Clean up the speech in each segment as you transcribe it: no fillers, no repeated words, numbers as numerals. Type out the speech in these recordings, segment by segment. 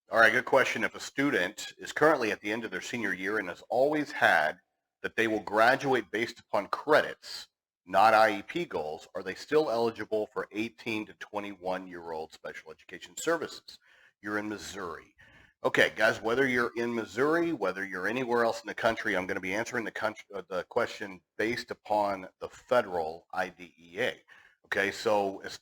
All right, good question. If a student is currently at the end of their senior year and has always had that they will graduate based upon credits, not IEP goals, are they still eligible for 18 to 21-year-old special education services? You're in Missouri. Okay, guys, whether you're in Missouri, whether you're anywhere else in the country, I'm going to be answering the question based upon the federal IDEA. Okay, so it's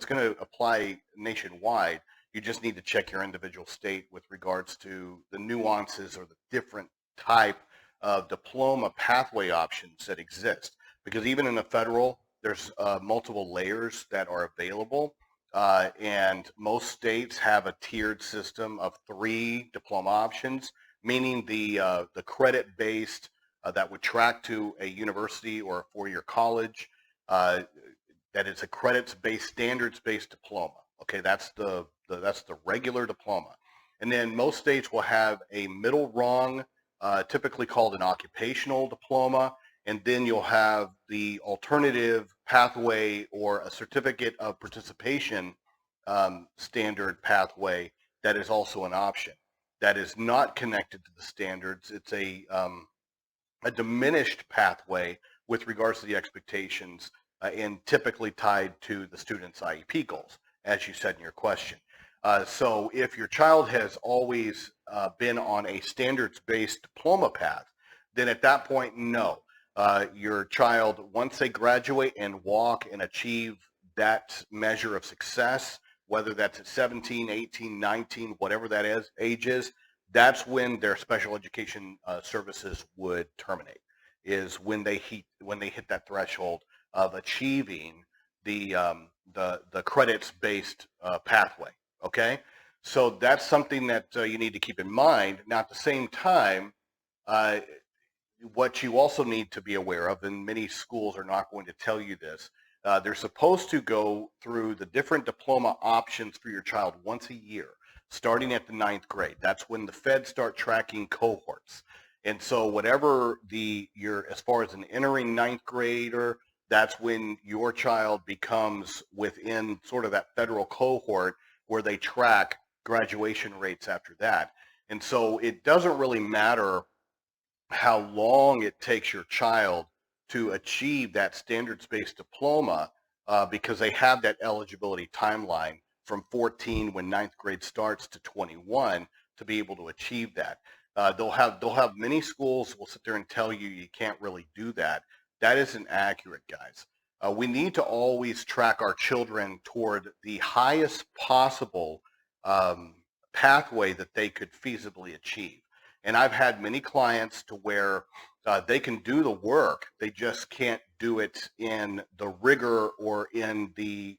going to apply nationwide. You just need to check your individual state with regards to the nuances or the different type of diploma pathway options that exist. Because even in the federal, there's multiple layers that are available. And most states have a tiered system of 3 diploma options, meaning the credit-based that would track to a university or a 4-year college, uh, that is a credits-based, standards-based diploma. Okay, that's the regular diploma. And then most states will have a middle rung, typically called an occupational diploma, and then you'll have the alternative pathway or a certificate of participation standard pathway that is also an option. That is not connected to the standards. It's a diminished pathway with regards to the expectations and typically tied to the student's IEP goals, as you said in your question. So if your child has always been on a standards-based diploma path, then at that point, no. Your child, once they graduate and walk and achieve that measure of success, whether that's at 17, 18, 19, whatever that is, age is, that's when their special education services would terminate, is when they hit that threshold of achieving the credits-based pathway. Okay, so that's something that you need to keep in mind. Now, at the same time, uh, what you also need to be aware of, and many schools are not going to tell you this, they're supposed to go through the different diploma options for your child once a year, starting at the 9th grade. That's when the feds start tracking cohorts. And so whatever you're, as far as an entering 9th grader, that's when your child becomes within sort of that federal cohort where they track graduation rates after that. And so it doesn't really matter how long it takes your child to achieve that standards-based diploma, because they have that eligibility timeline from 14 when 9th grade starts to 21 to be able to achieve that. They'll have many schools will sit there and tell you you can't really do that. That isn't accurate, guys. We need to always track our children toward the highest possible um, pathway that they could feasibly achieve. And I've had many clients to where they can do the work, they just can't do it in the rigor or in the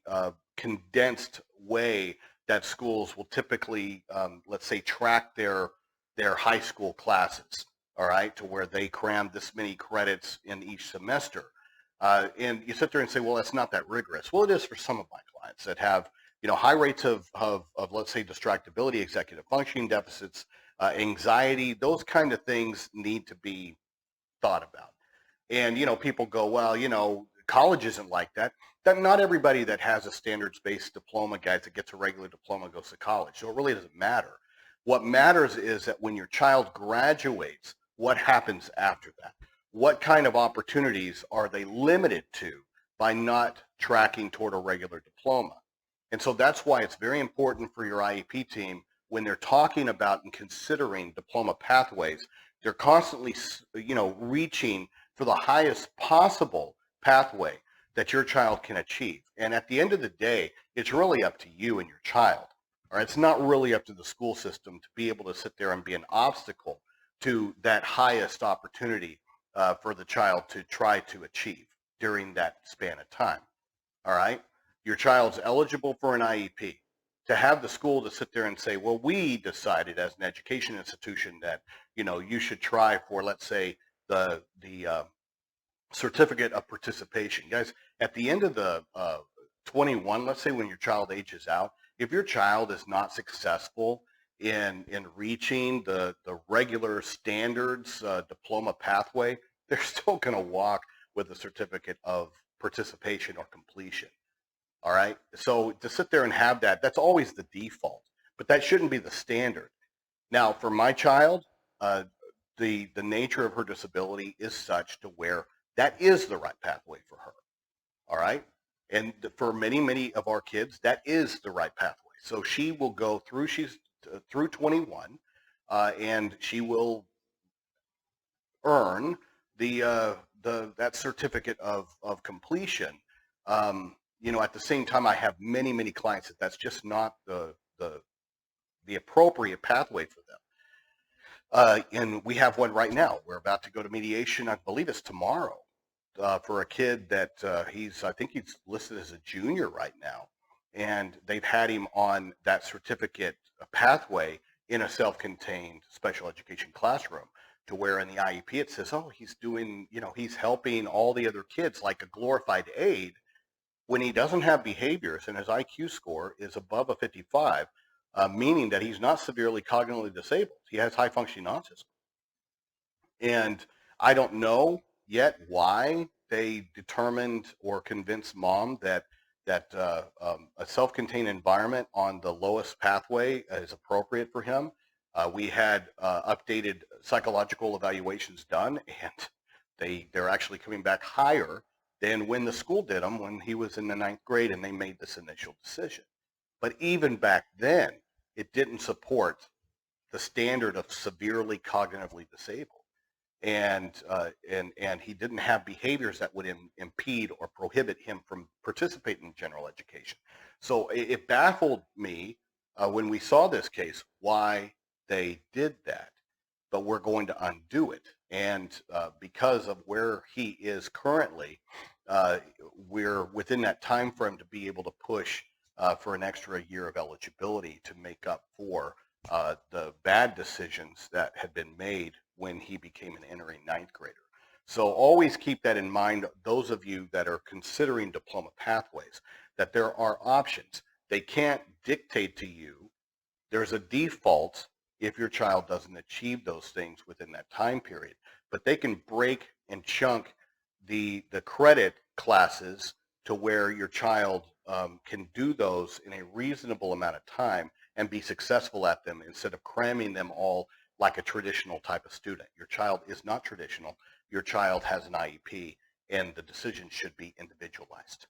condensed way that schools will typically, let's say, track their high school classes. All right, to where they cram this many credits in each semester. And you sit there and say, well, that's not that rigorous. Well, it is for some of my clients that have, high rates of let's say, distractibility, executive functioning deficits, anxiety. Those kind of things need to be thought about. And, people go, well, college isn't like that. That not everybody that has a standards-based diploma, guys, that gets a regular diploma goes to college. So it really doesn't matter. What matters is that when your child graduates, what happens after that? What kind of opportunities are they limited to by not tracking toward a regular diploma? And so that's why it's very important for your IEP team when they're talking about and considering diploma pathways, they're constantly, reaching for the highest possible pathway that your child can achieve. And at the end of the day, it's really up to you and your child. All right, it's not really up to the school system to be able to sit there and be an obstacle to that highest opportunity for the child to try to achieve during that span of time. All right, your child's eligible for an IEP. To have the school to sit there and say, well, we decided as an education institution that, you should try for, let's say, the certificate of participation. Guys, at the end of the 21, let's say when your child ages out, if your child is not successful in reaching the regular standards diploma pathway, they're still going to walk with a certificate of participation or completion. All right. So to sit there and have that, that's always the default. but that shouldn't be the standard. Now, for my child, uh, the nature of her disability is such to where that is the right pathway for her. All right. And for many of our kids, that is the right pathway. So she will go through, she's through 21, and she will earn that certificate of completion. At the same time, I have many clients that's just not the appropriate pathway for them. And we have one right now. We're about to go to mediation. I believe it's tomorrow, for a kid that I think he's listed as a junior right now. And they've had him on that certificate pathway in a self-contained special education classroom, to where in the IEP it says, oh, he's doing, he's helping all the other kids like a glorified aide, when he doesn't have behaviors and his IQ score is above a 55, meaning that he's not severely cognitively disabled. He has high functioning autism. And I don't know yet why they determined or convinced mom that a self-contained environment on the lowest pathway is appropriate for him. We had updated psychological evaluations done, and they're actually coming back higher than when the school did them when he was in the 9th grade and they made this initial decision. But even back then, it didn't support the standard of severely cognitively disabled. And he didn't have behaviors that would impede or prohibit him from participating in general education. So it baffled me when we saw this case why they did that, but we're going to undo it. And because of where he is currently, we're within that time frame to be able to push for an extra year of eligibility to make up for the bad decisions that had been made when he became an entering 9th grader. So always keep that in mind, those of you that are considering diploma pathways, that there are options. They can't dictate to you. There's a default if your child doesn't achieve those things within that time period, but they can break and chunk the credit classes to where your child can do those in a reasonable amount of time and be successful at them, instead of cramming them all like a traditional type of student. Your child is not traditional. Your child has an IEP, and the decision should be individualized.